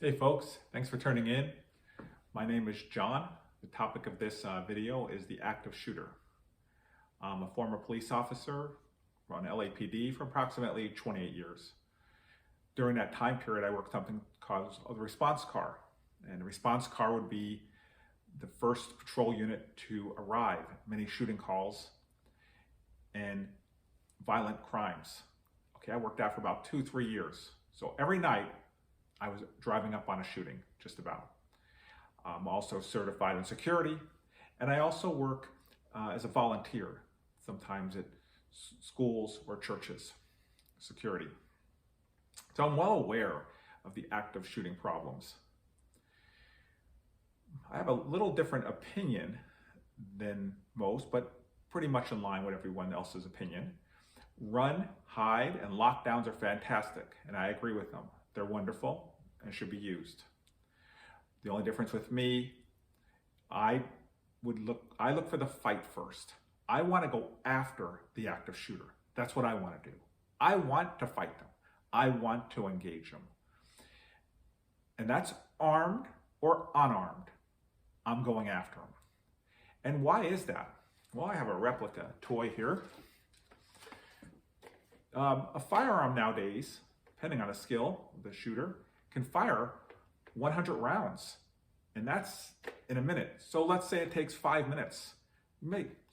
Hey folks, thanks for tuning in. My name is John. The topic of this video is the active shooter. I'm a former police officer on LAPD for approximately 28 years. During that time period, I worked something called the response car. And the response car would be the first patrol unit to arrive. Many shooting calls and violent crimes. Okay, I worked out for about 2-3 years. So every night, I was driving up on a shooting, just about. I'm also certified in security, and I also work as a volunteer, sometimes at schools or churches, security. So I'm well aware of the active shooting problems. I have a little different opinion than most, but pretty much in line with everyone else's opinion. Run, hide, and lockdowns are fantastic, and I agree with them. They're wonderful and should be used. The only difference with me, I look for the fight first. I want to go after the active shooter. That's what I want to do. I want to fight them. I want to engage them. And that's armed or unarmed. I'm going after them. And why is that? Well, I have a replica toy here. A firearm nowadays, depending on the skill of the shooter, can fire 100 rounds, and that's in a minute. So let's say it takes 5 minutes.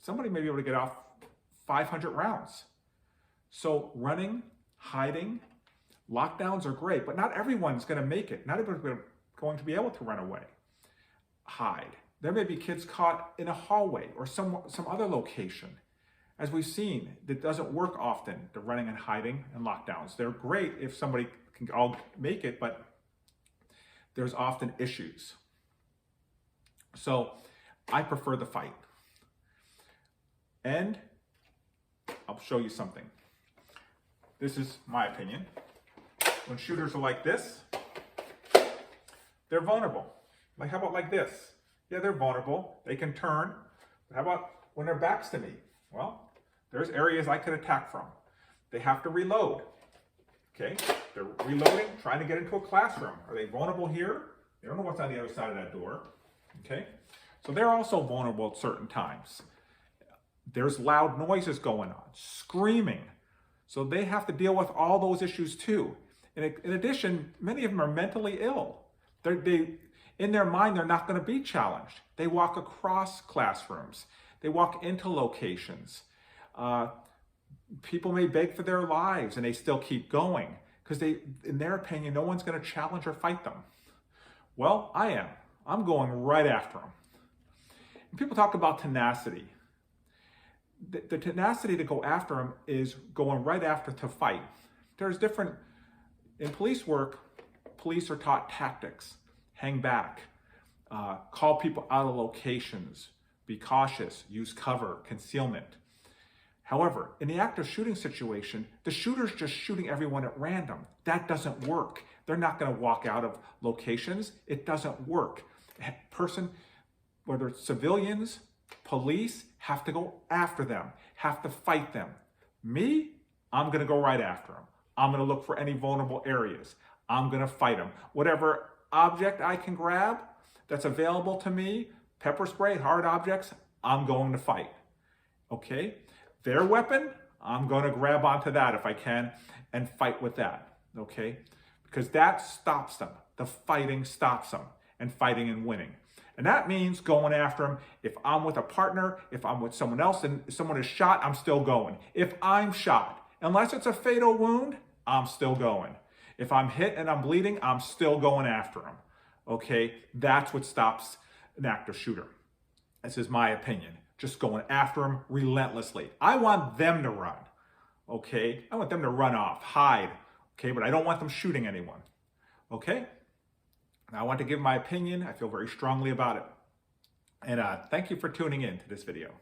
Somebody may be able to get off 500 rounds. So running, hiding, lockdowns are great, but not everyone's going to make it. Not everyone's going to be able to run away. Hide. There may be kids caught in a hallway or some other location. As we've seen, that doesn't work often, the running and hiding and lockdowns. They're great if somebody can all make it, but there's often issues. So I prefer the fight. And I'll show you something. This is my opinion. When shooters are like this, they're vulnerable. Like, how about like this? Yeah, they're vulnerable. They can turn. But how about when their back's to me? Well, there's areas I could attack from. They have to reload. Okay, they're reloading, trying to get into a classroom. Are they vulnerable here? They don't know what's on the other side of that door. Okay, so they're also vulnerable at certain times. There's loud noises going on, screaming. So they have to deal with all those issues too. In addition, many of them are mentally ill. In their mind, they're not going to be challenged. They walk across classrooms. They walk into locations. People may beg for their lives and they still keep going because in their opinion, no one's going to challenge or fight them. Well, I am. I'm going right after them. And people talk about tenacity. The tenacity to go after them is going right after to fight. There's different, in police work, police are taught tactics, hang back, call people out of locations, be cautious, use cover, concealment. However, in the active shooting situation, the shooter's just shooting everyone at random. That doesn't work. They're not going to walk out of locations. It doesn't work. Whether it's civilians, police, have to go after them, have to fight them. Me, I'm going to go right after them. I'm going to look for any vulnerable areas. I'm going to fight them. Whatever object I can grab that's available to me, pepper spray, hard objects, I'm going to fight. Okay? Their weapon, I'm going to grab onto that if I can and fight with that, okay? Because that stops them. The fighting stops them, and fighting and winning. And that means going after them. If I'm with a partner, if I'm with someone else and someone is shot, I'm still going. If I'm shot, unless it's a fatal wound, I'm still going. If I'm hit and I'm bleeding, I'm still going after them, okay? That's what stops an active shooter. This is my opinion. Just going after them relentlessly. I want them to run, okay? I want them to run off, hide, okay? But I don't want them shooting anyone, okay? Now, I want to give my opinion. I feel very strongly about it. And thank you for tuning in to this video.